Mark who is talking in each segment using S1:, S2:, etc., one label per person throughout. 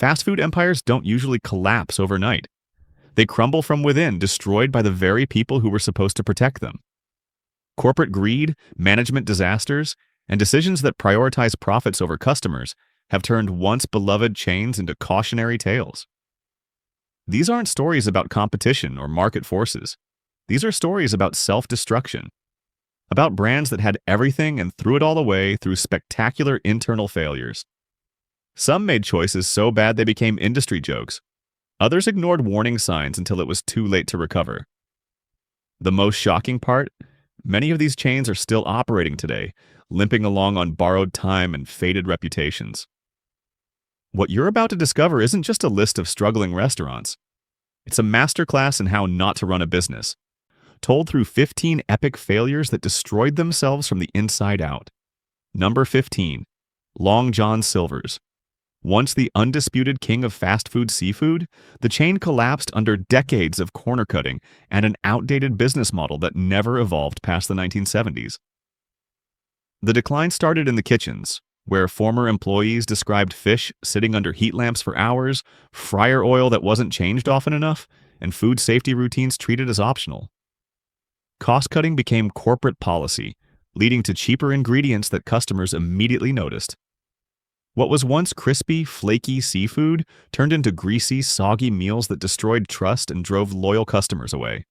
S1: Fast food empires don't usually collapse overnight. They crumble from within, destroyed by the very people who were supposed to protect them. Corporate greed, management disasters, and decisions that prioritize profits over customers have turned once beloved chains into cautionary tales. These aren't stories about competition or market forces. These are stories about self-destruction, about brands that had everything and threw it all away through spectacular internal failures. Some made choices so bad they became industry jokes. Others ignored warning signs until it was too late to recover. The most shocking part? Many of these chains are still operating today, limping along on borrowed time and faded reputations. What you're about to discover isn't just a list of struggling restaurants. It's a masterclass in how not to run a business, told through 15 epic failures that destroyed themselves from the inside out. Number 15. Long John Silver's. Once the undisputed king of fast food seafood, the chain collapsed under decades of corner cutting and an outdated business model that never evolved past the 1970s. The decline started in the kitchens, where former employees described fish sitting under heat lamps for hours, fryer oil that wasn't changed often enough, and food safety routines treated as optional. Cost-cutting became corporate policy, leading to cheaper ingredients that customers immediately noticed. What was once crispy, flaky seafood turned into greasy, soggy meals that destroyed trust and drove loyal customers away.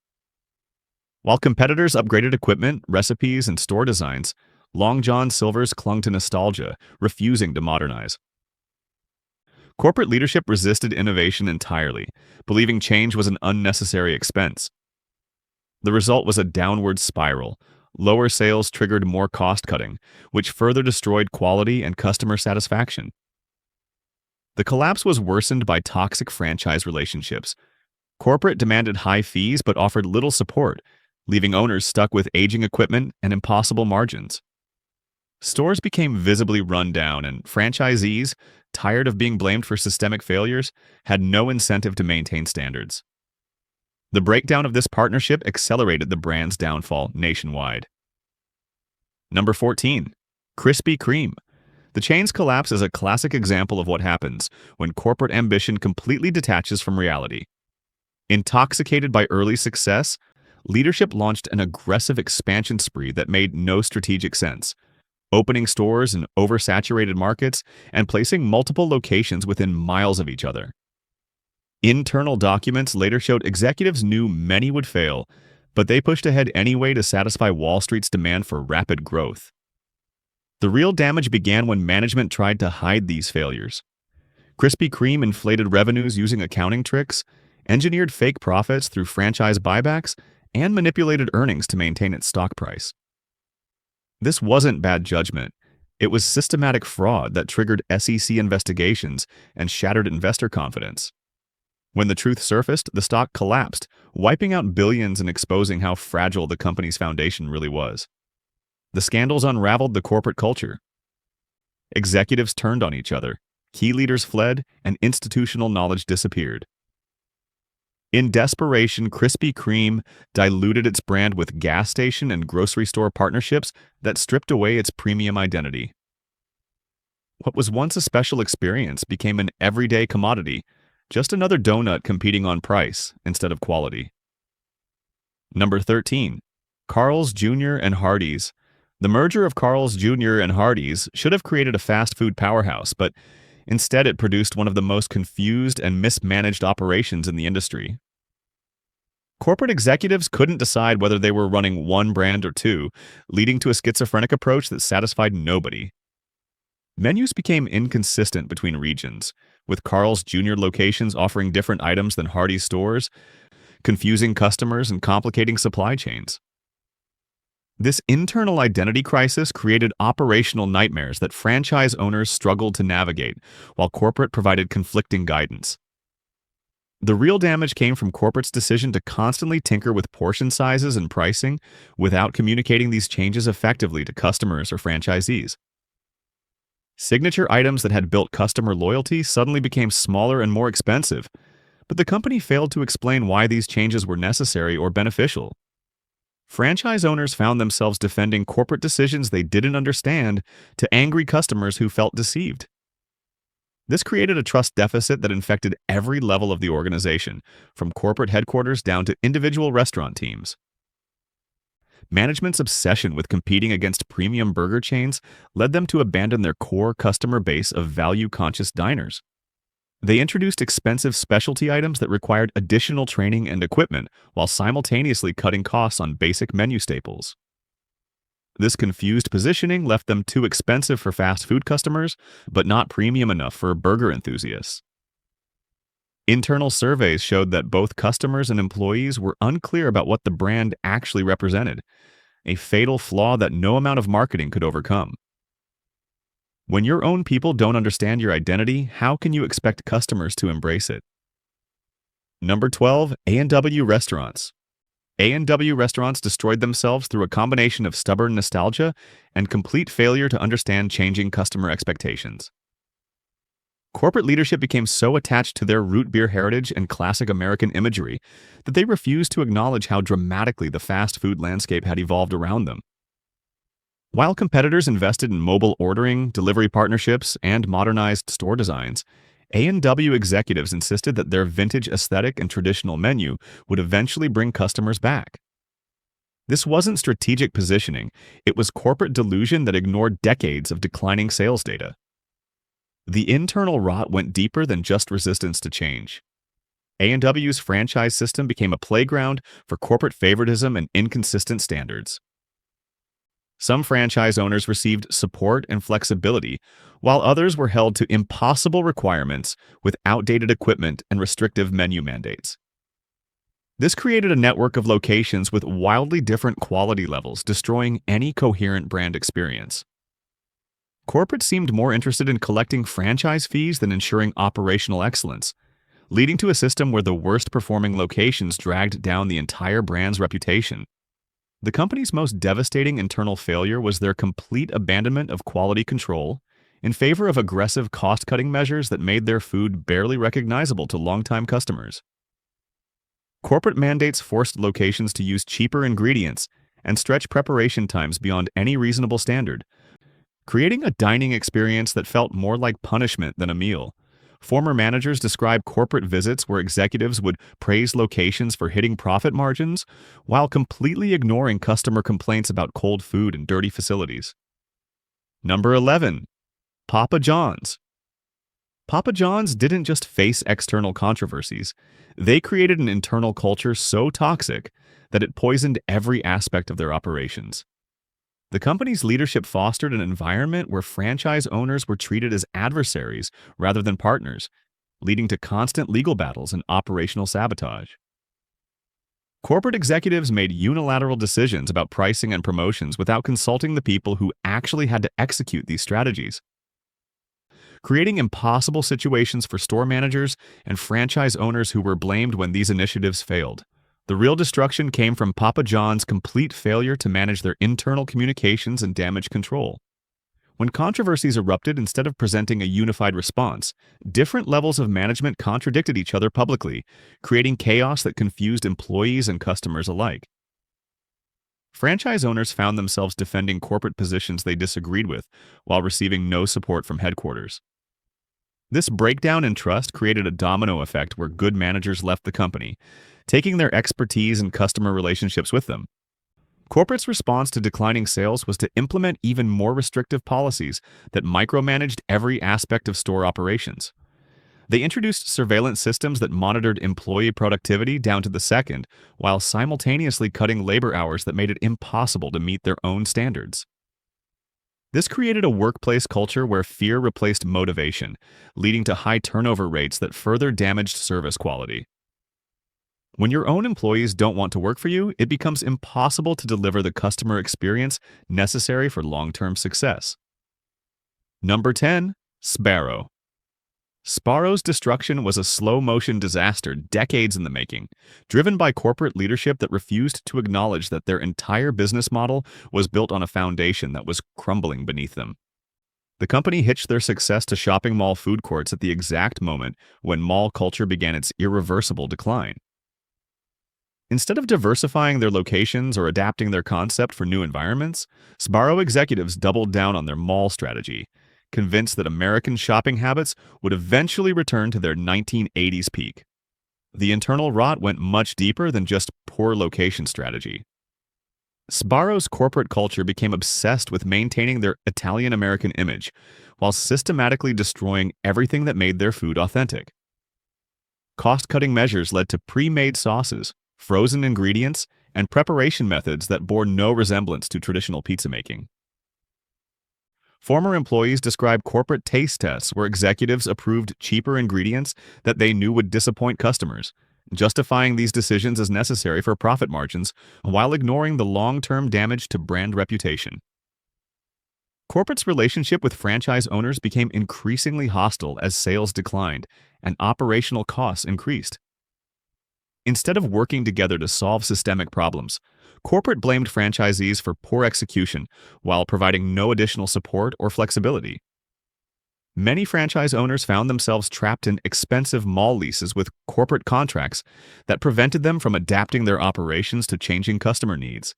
S1: While competitors upgraded equipment, recipes, and store designs, Long John Silver's clung to nostalgia, refusing to modernize. Corporate leadership resisted innovation entirely, believing change was an unnecessary expense. The result was a downward spiral. Lower sales triggered more cost-cutting, which further destroyed quality and customer satisfaction. The collapse was worsened by toxic franchise relationships. Corporate demanded high fees but offered little support, leaving owners stuck with aging equipment and impossible margins. Stores became visibly run down, and franchisees, tired of being blamed for systemic failures, had no incentive to maintain standards. The breakdown of this partnership accelerated the brand's downfall nationwide. Number 14. Krispy Kreme. The chain's collapse is a classic example of what happens when corporate ambition completely detaches from reality. Intoxicated by early success, leadership launched an aggressive expansion spree that made no strategic sense, opening stores in oversaturated markets and placing multiple locations within miles of each other. Internal documents later showed executives knew many would fail, but they pushed ahead anyway to satisfy Wall Street's demand for rapid growth. The real damage began when management tried to hide these failures. Krispy Kreme inflated revenues using accounting tricks, engineered fake profits through franchise buybacks, and manipulated earnings to maintain its stock price. This wasn't bad judgment. It was systematic fraud that triggered SEC investigations and shattered investor confidence. When the truth surfaced, the stock collapsed, wiping out billions and exposing how fragile the company's foundation really was. The scandals unraveled the corporate culture. Executives turned on each other, key leaders fled, and institutional knowledge disappeared. In desperation, Krispy Kreme diluted its brand with gas station and grocery store partnerships that stripped away its premium identity. What was once a special experience became an everyday commodity, just another donut competing on price instead of quality. Number 13. Carl's Jr. and Hardee's. The merger of Carl's Jr. and Hardee's should have created a fast food powerhouse, but instead it produced one of the most confused and mismanaged operations in the industry. Corporate executives couldn't decide whether they were running one brand or two, leading to a schizophrenic approach that satisfied nobody. Menus became inconsistent between regions, with Carl's Jr. locations offering different items than Hardee's stores, confusing customers and complicating supply chains. This internal identity crisis created operational nightmares that franchise owners struggled to navigate, while corporate provided conflicting guidance. The real damage came from corporate's decision to constantly tinker with portion sizes and pricing without communicating these changes effectively to customers or franchisees. Signature items that had built customer loyalty suddenly became smaller and more expensive, but the company failed to explain why these changes were necessary or beneficial. Franchise owners found themselves defending corporate decisions they didn't understand to angry customers who felt deceived. This created a trust deficit that infected every level of the organization, from corporate headquarters down to individual restaurant teams. Management's obsession with competing against premium burger chains led them to abandon their core customer base of value-conscious diners. They introduced expensive specialty items that required additional training and equipment while simultaneously cutting costs on basic menu staples. This confused positioning left them too expensive for fast food customers, but not premium enough for burger enthusiasts. Internal surveys showed that both customers and employees were unclear about what the brand actually represented, a fatal flaw that no amount of marketing could overcome. When your own people don't understand your identity, how can you expect customers to embrace it? Number 12, A&W restaurants. A&W restaurants destroyed themselves through a combination of stubborn nostalgia and complete failure to understand changing customer expectations. Corporate leadership became so attached to their root beer heritage and classic American imagery that they refused to acknowledge how dramatically the fast food landscape had evolved around them. While competitors invested in mobile ordering, delivery partnerships, and modernized store designs, A&W executives insisted that their vintage aesthetic and traditional menu would eventually bring customers back. This wasn't strategic positioning, it was corporate delusion that ignored decades of declining sales data. The internal rot went deeper than just resistance to change. A&W's franchise system became a playground for corporate favoritism and inconsistent standards. Some franchise owners received support and flexibility, while others were held to impossible requirements with outdated equipment and restrictive menu mandates. This created a network of locations with wildly different quality levels, destroying any coherent brand experience. Corporate seemed more interested in collecting franchise fees than ensuring operational excellence, leading to a system where the worst-performing locations dragged down the entire brand's reputation. The company's most devastating internal failure was their complete abandonment of quality control in favor of aggressive cost-cutting measures that made their food barely recognizable to longtime customers. Corporate mandates forced locations to use cheaper ingredients and stretch preparation times beyond any reasonable standard, creating a dining experience that felt more like punishment than a meal. Former managers describe corporate visits where executives would praise locations for hitting profit margins while completely ignoring customer complaints about cold food and dirty facilities. Number 11. Papa John's. Papa John's didn't just face external controversies. They created an internal culture so toxic that it poisoned every aspect of their operations. The company's leadership fostered an environment where franchise owners were treated as adversaries rather than partners, leading to constant legal battles and operational sabotage. Corporate executives made unilateral decisions about pricing and promotions without consulting the people who actually had to execute these strategies, creating impossible situations for store managers and franchise owners who were blamed when these initiatives failed. The real destruction came from Papa John's complete failure to manage their internal communications and damage control. When controversies erupted, instead of presenting a unified response, different levels of management contradicted each other publicly, creating chaos that confused employees and customers alike. Franchise owners found themselves defending corporate positions they disagreed with while receiving no support from headquarters. This breakdown in trust created a domino effect where good managers left the company, taking their expertise and customer relationships with them. Corporate's response to declining sales was to implement even more restrictive policies that micromanaged every aspect of store operations. They introduced surveillance systems that monitored employee productivity down to the second, while simultaneously cutting labor hours that made it impossible to meet their own standards. This created a workplace culture where fear replaced motivation, leading to high turnover rates that further damaged service quality. When your own employees don't want to work for you, it becomes impossible to deliver the customer experience necessary for long-term success. Number 10. Sbarro. Sbarro's destruction was a slow-motion disaster decades in the making, driven by corporate leadership that refused to acknowledge that their entire business model was built on a foundation that was crumbling beneath them. The company hitched their success to shopping mall food courts at the exact moment when mall culture began its irreversible decline. Instead of diversifying their locations or adapting their concept for new environments, Sbarro executives doubled down on their mall strategy, convinced that American shopping habits would eventually return to their 1980s peak. The internal rot went much deeper than just poor location strategy. Sbarro's corporate culture became obsessed with maintaining their Italian-American image, while systematically destroying everything that made their food authentic. Cost-cutting measures led to pre-made sauces, frozen ingredients, and preparation methods that bore no resemblance to traditional pizza making. Former employees described corporate taste tests where executives approved cheaper ingredients that they knew would disappoint customers, justifying these decisions as necessary for profit margins while ignoring the long-term damage to brand reputation. Corporate's relationship with franchise owners became increasingly hostile as sales declined and operational costs increased. Instead of working together to solve systemic problems, corporate blamed franchisees for poor execution while providing no additional support or flexibility. Many franchise owners found themselves trapped in expensive mall leases with corporate contracts that prevented them from adapting their operations to changing customer needs.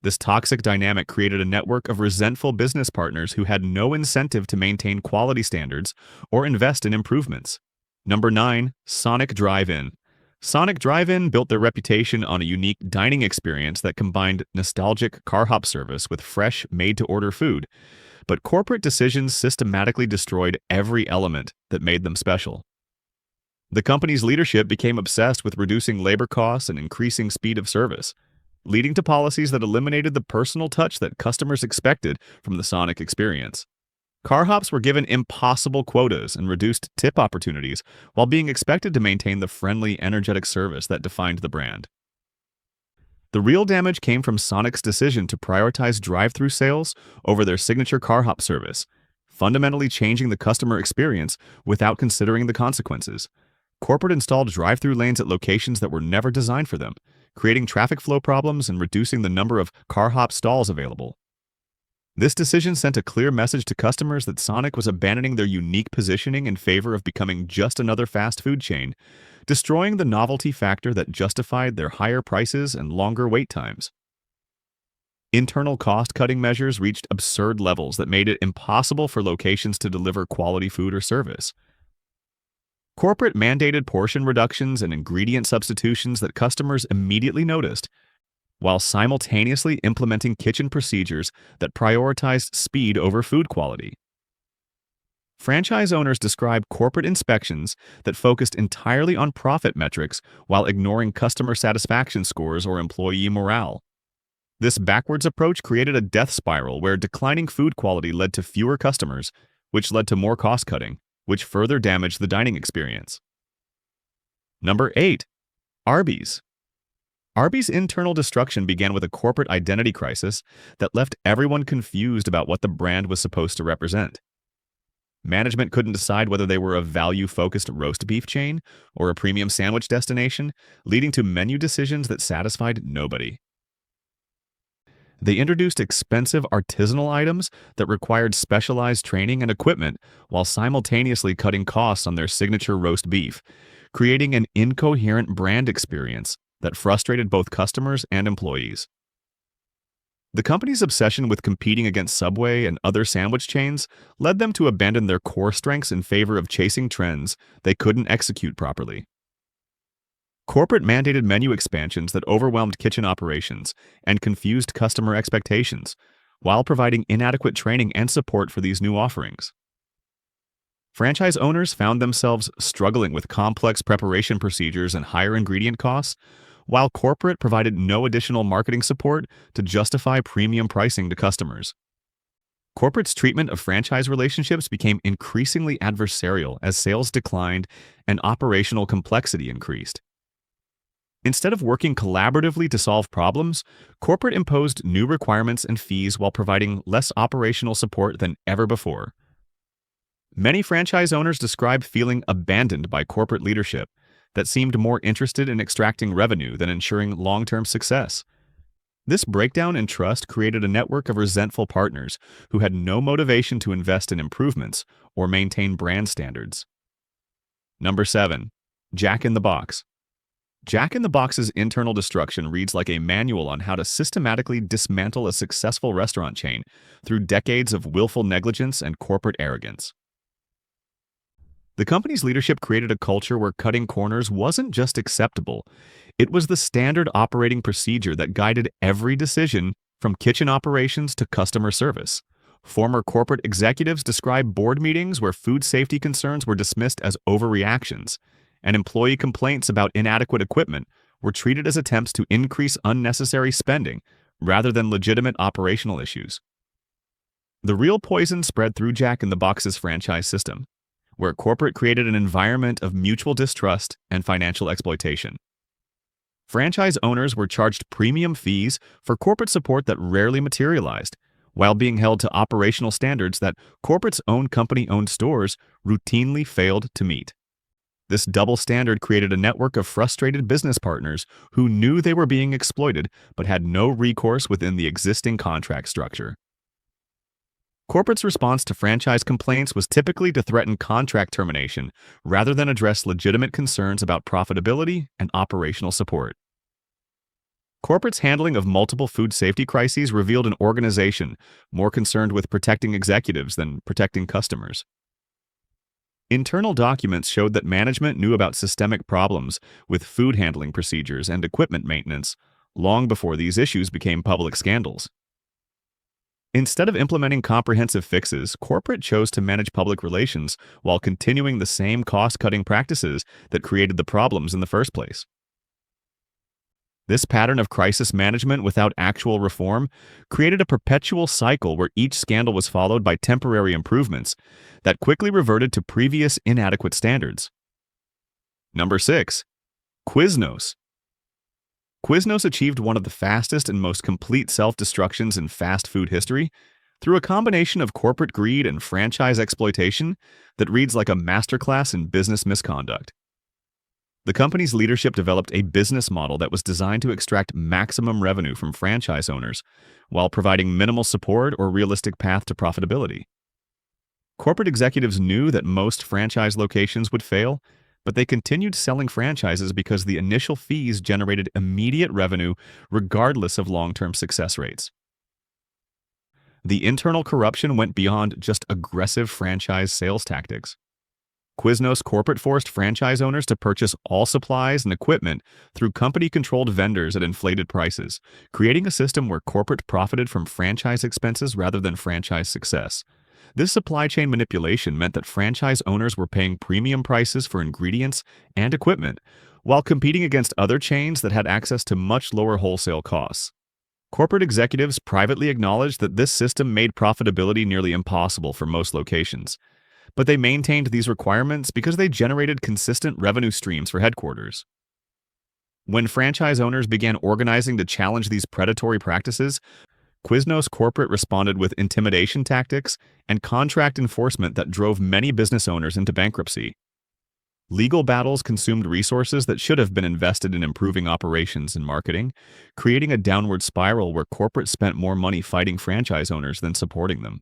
S1: This toxic dynamic created a network of resentful business partners who had no incentive to maintain quality standards or invest in improvements. Number 9. Sonic Drive-In. Sonic Drive-In built their reputation on a unique dining experience that combined nostalgic car hop service with fresh, made-to-order food, but corporate decisions systematically destroyed every element that made them special. The company's leadership became obsessed with reducing labor costs and increasing speed of service, leading to policies that eliminated the personal touch that customers expected from the Sonic experience. Car hops were given impossible quotas and reduced tip opportunities while being expected to maintain the friendly, energetic service that defined the brand. The real damage came from Sonic's decision to prioritize drive-through sales over their signature car hop service, fundamentally changing the customer experience without considering the consequences. Corporate installed drive-through lanes at locations that were never designed for them, creating traffic flow problems and reducing the number of car hop stalls available. This decision sent a clear message to customers that Sonic was abandoning their unique positioning in favor of becoming just another fast food chain, destroying the novelty factor that justified their higher prices and longer wait times. Internal cost-cutting measures reached absurd levels that made it impossible for locations to deliver quality food or service. Corporate mandated portion reductions and ingredient substitutions that customers immediately noticed, while simultaneously implementing kitchen procedures that prioritized speed over food quality. Franchise owners described corporate inspections that focused entirely on profit metrics while ignoring customer satisfaction scores or employee morale. This backwards approach created a death spiral where declining food quality led to fewer customers, which led to more cost-cutting, which further damaged the dining experience. Number 8. Arby's. Arby's internal destruction began with a corporate identity crisis that left everyone confused about what the brand was supposed to represent. Management couldn't decide whether they were a value-focused roast beef chain or a premium sandwich destination, leading to menu decisions that satisfied nobody. They introduced expensive artisanal items that required specialized training and equipment while simultaneously cutting costs on their signature roast beef, creating an incoherent brand experience that frustrated both customers and employees. The company's obsession with competing against Subway and other sandwich chains led them to abandon their core strengths in favor of chasing trends they couldn't execute properly. Corporate mandated menu expansions that overwhelmed kitchen operations and confused customer expectations, while providing inadequate training and support for these new offerings. Franchise owners found themselves struggling with complex preparation procedures and higher ingredient costs, while corporate provided no additional marketing support to justify premium pricing to customers. Corporate's treatment of franchise relationships became increasingly adversarial as sales declined and operational complexity increased. Instead of working collaboratively to solve problems, corporate imposed new requirements and fees while providing less operational support than ever before. Many franchise owners described feeling abandoned by corporate leadership that seemed more interested in extracting revenue than ensuring long-term success. This breakdown in trust created a network of resentful partners who had no motivation to invest in improvements or maintain brand standards. Number 7. Jack in the Box. Jack in the Box's internal destruction reads like a manual on how to systematically dismantle a successful restaurant chain through decades of willful negligence and corporate arrogance. The company's leadership created a culture where cutting corners wasn't just acceptable, it was the standard operating procedure that guided every decision from kitchen operations to customer service. Former corporate executives describe board meetings where food safety concerns were dismissed as overreactions, and employee complaints about inadequate equipment were treated as attempts to increase unnecessary spending rather than legitimate operational issues. The real poison spread through Jack in the Box's franchise system, where corporate created an environment of mutual distrust and financial exploitation. Franchise owners were charged premium fees for corporate support that rarely materialized, while being held to operational standards that corporate's own company-owned stores routinely failed to meet. This double standard created a network of frustrated business partners who knew they were being exploited but had no recourse within the existing contract structure. Corporate's response to franchise complaints was typically to threaten contract termination rather than address legitimate concerns about profitability and operational support. Corporate's handling of multiple food safety crises revealed an organization more concerned with protecting executives than protecting customers. Internal documents showed that management knew about systemic problems with food handling procedures and equipment maintenance long before these issues became public scandals. Instead of implementing comprehensive fixes, corporate chose to manage public relations while continuing the same cost-cutting practices that created the problems in the first place. This pattern of crisis management without actual reform created a perpetual cycle where each scandal was followed by temporary improvements that quickly reverted to previous inadequate standards. Number 6. Quiznos. Quiznos achieved one of the fastest and most complete self-destructions in fast food history through a combination of corporate greed and franchise exploitation that reads like a masterclass in business misconduct. The company's leadership developed a business model that was designed to extract maximum revenue from franchise owners while providing minimal support or realistic path to profitability. Corporate executives knew that most franchise locations would fail, but they continued selling franchises because the initial fees generated immediate revenue regardless of long-term success rates. The internal corruption went beyond just aggressive franchise sales tactics. Quiznos corporate forced franchise owners to purchase all supplies and equipment through company-controlled vendors at inflated prices, creating a system where corporate profited from franchise expenses rather than franchise success. This supply chain manipulation meant that franchise owners were paying premium prices for ingredients and equipment, while competing against other chains that had access to much lower wholesale costs. Corporate executives privately acknowledged that this system made profitability nearly impossible for most locations, but they maintained these requirements because they generated consistent revenue streams for headquarters. When franchise owners began organizing to challenge these predatory practices, Quiznos corporate responded with intimidation tactics and contract enforcement that drove many business owners into bankruptcy. Legal battles consumed resources that should have been invested in improving operations and marketing, creating a downward spiral where corporate spent more money fighting franchise owners than supporting them.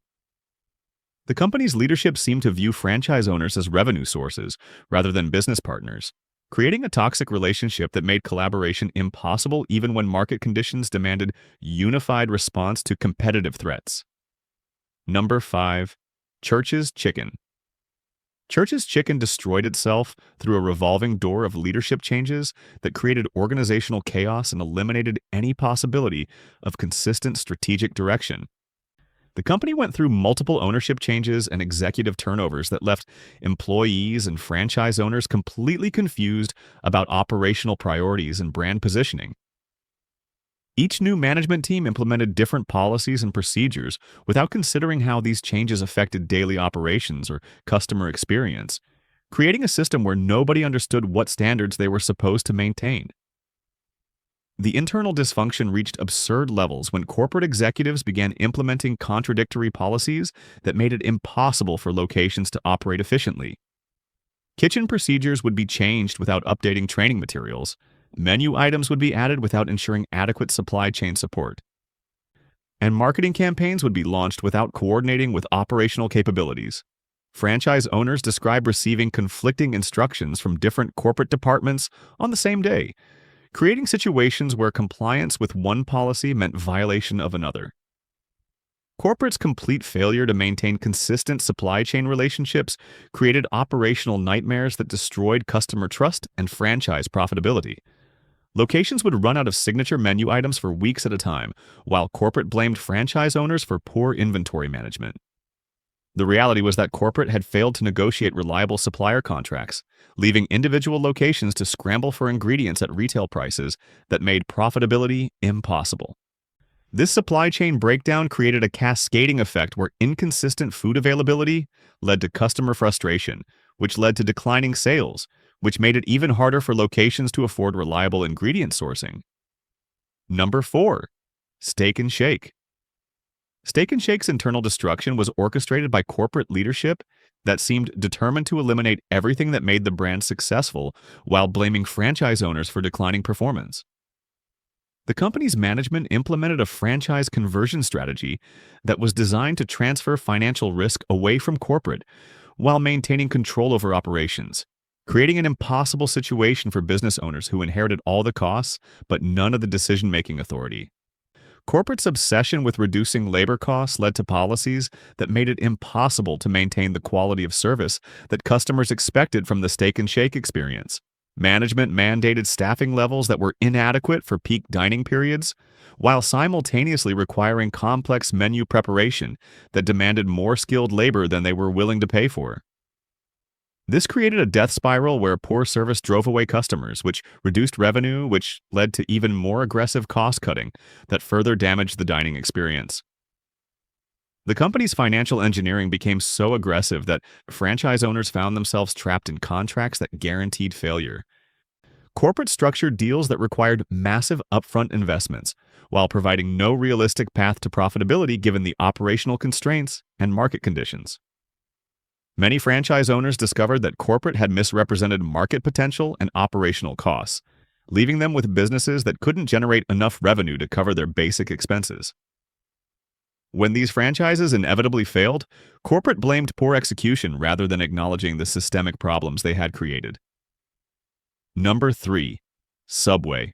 S1: The company's leadership seemed to view franchise owners as revenue sources rather than business partners, creating a toxic relationship that made collaboration impossible even when market conditions demanded unified response to competitive threats. Number 5. Church's Chicken. Church's Chicken destroyed itself through a revolving door of leadership changes that created organizational chaos and eliminated any possibility of consistent strategic direction. The company went through multiple ownership changes and executive turnovers that left employees and franchise owners completely confused about operational priorities and brand positioning. Each new management team implemented different policies and procedures without considering how these changes affected daily operations or customer experience, creating a system where nobody understood what standards they were supposed to maintain. The internal dysfunction reached absurd levels when corporate executives began implementing contradictory policies that made it impossible for locations to operate efficiently. Kitchen procedures would be changed without updating training materials. Menu items would be added without ensuring adequate supply chain support. And marketing campaigns would be launched without coordinating with operational capabilities. Franchise owners describe receiving conflicting instructions from different corporate departments on the same day, creating situations where compliance with one policy meant violation of another. Corporate's complete failure to maintain consistent supply chain relationships created operational nightmares that destroyed customer trust and franchise profitability. Locations would run out of signature menu items for weeks at a time, while corporate blamed franchise owners for poor inventory management. The reality was that corporate had failed to negotiate reliable supplier contracts, leaving individual locations to scramble for ingredients at retail prices that made profitability impossible. This supply chain breakdown created a cascading effect where inconsistent food availability led to customer frustration, which led to declining sales, which made it even harder for locations to afford reliable ingredient sourcing. Number 4. Steak and Shake. Steak and Shake's internal destruction was orchestrated by corporate leadership that seemed determined to eliminate everything that made the brand successful while blaming franchise owners for declining performance. The company's management implemented a franchise conversion strategy that was designed to transfer financial risk away from corporate while maintaining control over operations, creating an impossible situation for business owners who inherited all the costs but none of the decision-making authority. Corporate's obsession with reducing labor costs led to policies that made it impossible to maintain the quality of service that customers expected from the Steak and Shake experience. Management mandated staffing levels that were inadequate for peak dining periods, while simultaneously requiring complex menu preparation that demanded more skilled labor than they were willing to pay for. This created a death spiral where poor service drove away customers, which reduced revenue, which led to even more aggressive cost-cutting that further damaged the dining experience. The company's financial engineering became so aggressive that franchise owners found themselves trapped in contracts that guaranteed failure. Corporate structured deals that required massive upfront investments, while providing no realistic path to profitability given the operational constraints and market conditions. Many franchise owners discovered that corporate had misrepresented market potential and operational costs, leaving them with businesses that couldn't generate enough revenue to cover their basic expenses. When these franchises inevitably failed, corporate blamed poor execution rather than acknowledging the systemic problems they had created. Number 3. Subway.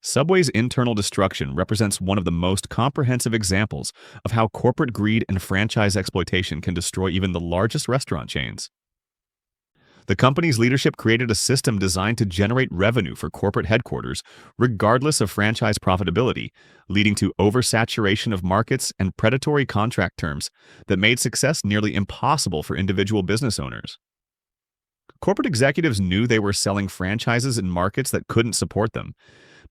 S1: Subway's internal destruction represents one of the most comprehensive examples of how corporate greed and franchise exploitation can destroy even the largest restaurant chains. The company's leadership created a system designed to generate revenue for corporate headquarters, regardless of franchise profitability, leading to oversaturation of markets and predatory contract terms that made success nearly impossible for individual business owners. Corporate executives knew they were selling franchises in markets that couldn't support them,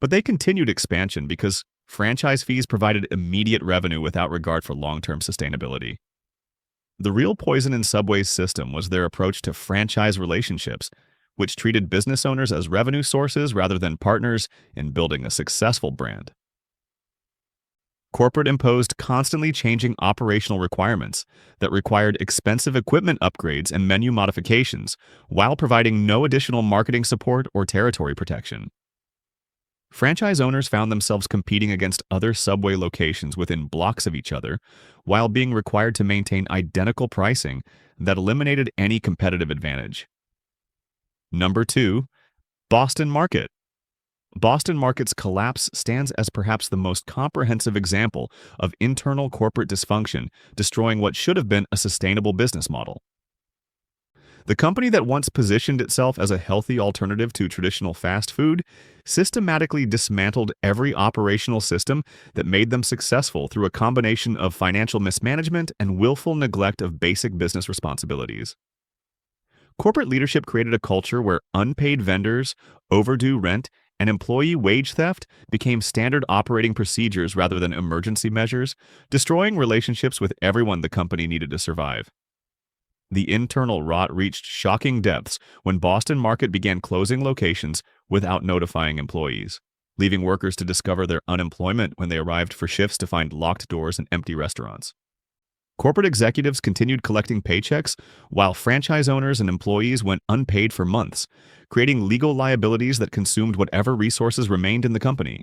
S1: but they continued expansion because franchise fees provided immediate revenue without regard for long-term sustainability. The real poison in Subway's system was their approach to franchise relationships, which treated business owners as revenue sources rather than partners in building a successful brand. Corporate imposed constantly changing operational requirements that required expensive equipment upgrades and menu modifications while providing no additional marketing support or territory protection. Franchise owners found themselves competing against other Subway locations within blocks of each other, while being required to maintain identical pricing that eliminated any competitive advantage. Number 2. Boston Market. Boston Market's collapse stands as perhaps the most comprehensive example of internal corporate dysfunction destroying what should have been a sustainable business model. The company that once positioned itself as a healthy alternative to traditional fast food systematically dismantled every operational system that made them successful through a combination of financial mismanagement and willful neglect of basic business responsibilities. Corporate leadership created a culture where unpaid vendors, overdue rent, and employee wage theft became standard operating procedures rather than emergency measures, destroying relationships with everyone the company needed to survive. The internal rot reached shocking depths when Boston Market began closing locations without notifying employees, leaving workers to discover their unemployment when they arrived for shifts to find locked doors and empty restaurants. Corporate executives continued collecting paychecks while franchise owners and employees went unpaid for months, creating legal liabilities that consumed whatever resources remained in the company.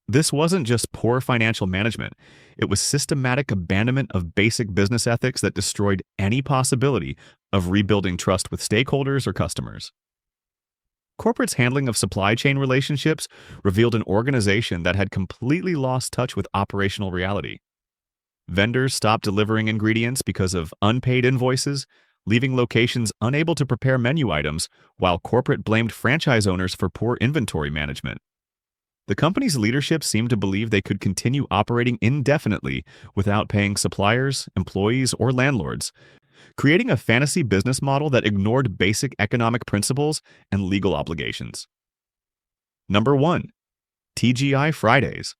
S1: This wasn't just poor financial management, it was systematic abandonment of basic business ethics that destroyed any possibility of rebuilding trust with stakeholders or customers. Corporate's handling of supply chain relationships revealed an organization that had completely lost touch with operational reality. Vendors stopped delivering ingredients because of unpaid invoices, leaving locations unable to prepare menu items, while corporate blamed franchise owners for poor inventory management. The company's leadership seemed to believe they could continue operating indefinitely without paying suppliers, employees, or landlords, creating a fantasy business model that ignored basic economic principles and legal obligations. Number 1. TGI Fridays.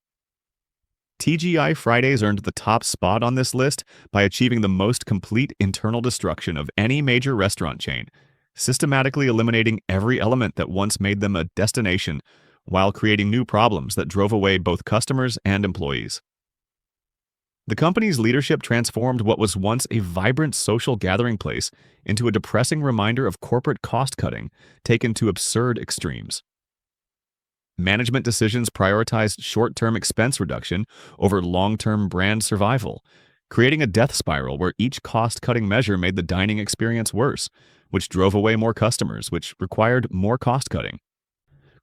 S1: TGI Fridays earned the top spot on this list by achieving the most complete internal destruction of any major restaurant chain, systematically eliminating every element that once made them a destination while creating new problems that drove away both customers and employees. The company's leadership transformed what was once a vibrant social gathering place into a depressing reminder of corporate cost-cutting taken to absurd extremes. Management decisions prioritized short-term expense reduction over long-term brand survival, creating a death spiral where each cost-cutting measure made the dining experience worse, which drove away more customers, which required more cost-cutting.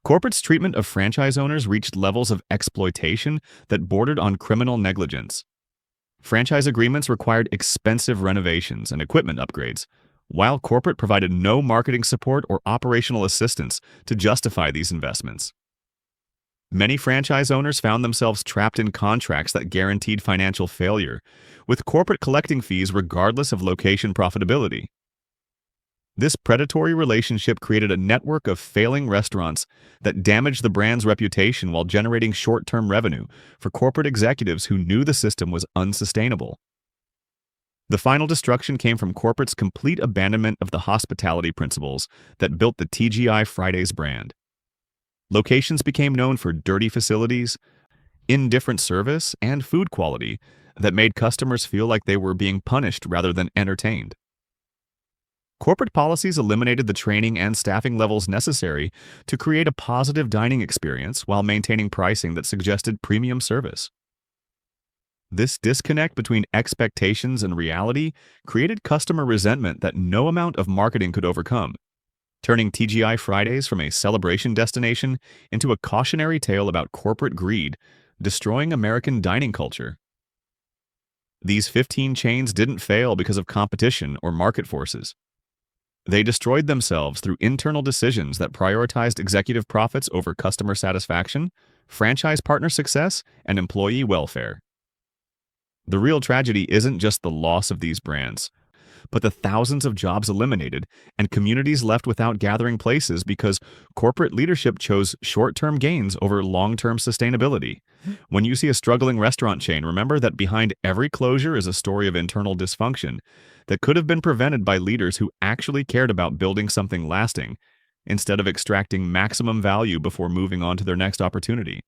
S1: Corporate's treatment of franchise owners reached levels of exploitation that bordered on criminal negligence. Franchise agreements required expensive renovations and equipment upgrades, while corporate provided no marketing support or operational assistance to justify these investments. Many franchise owners found themselves trapped in contracts that guaranteed financial failure, with corporate collecting fees regardless of location profitability. This predatory relationship created a network of failing restaurants that damaged the brand's reputation while generating short-term revenue for corporate executives who knew the system was unsustainable. The final destruction came from corporate's complete abandonment of the hospitality principles that built the TGI Fridays brand. Locations became known for dirty facilities, indifferent service, and food quality that made customers feel like they were being punished rather than entertained. Corporate policies eliminated the training and staffing levels necessary to create a positive dining experience while maintaining pricing that suggested premium service. This disconnect between expectations and reality created customer resentment that no amount of marketing could overcome, turning TGI Fridays from a celebration destination into a cautionary tale about corporate greed, destroying American dining culture. These 15 chains didn't fail because of competition or market forces. They destroyed themselves through internal decisions that prioritized executive profits over customer satisfaction, franchise partner success, and employee welfare. The real tragedy isn't just the loss of these brands, but the thousands of jobs eliminated and communities left without gathering places because corporate leadership chose short-term gains over long-term sustainability. When you see a struggling restaurant chain, remember that behind every closure is a story of internal dysfunction that could have been prevented by leaders who actually cared about building something lasting instead of extracting maximum value before moving on to their next opportunity.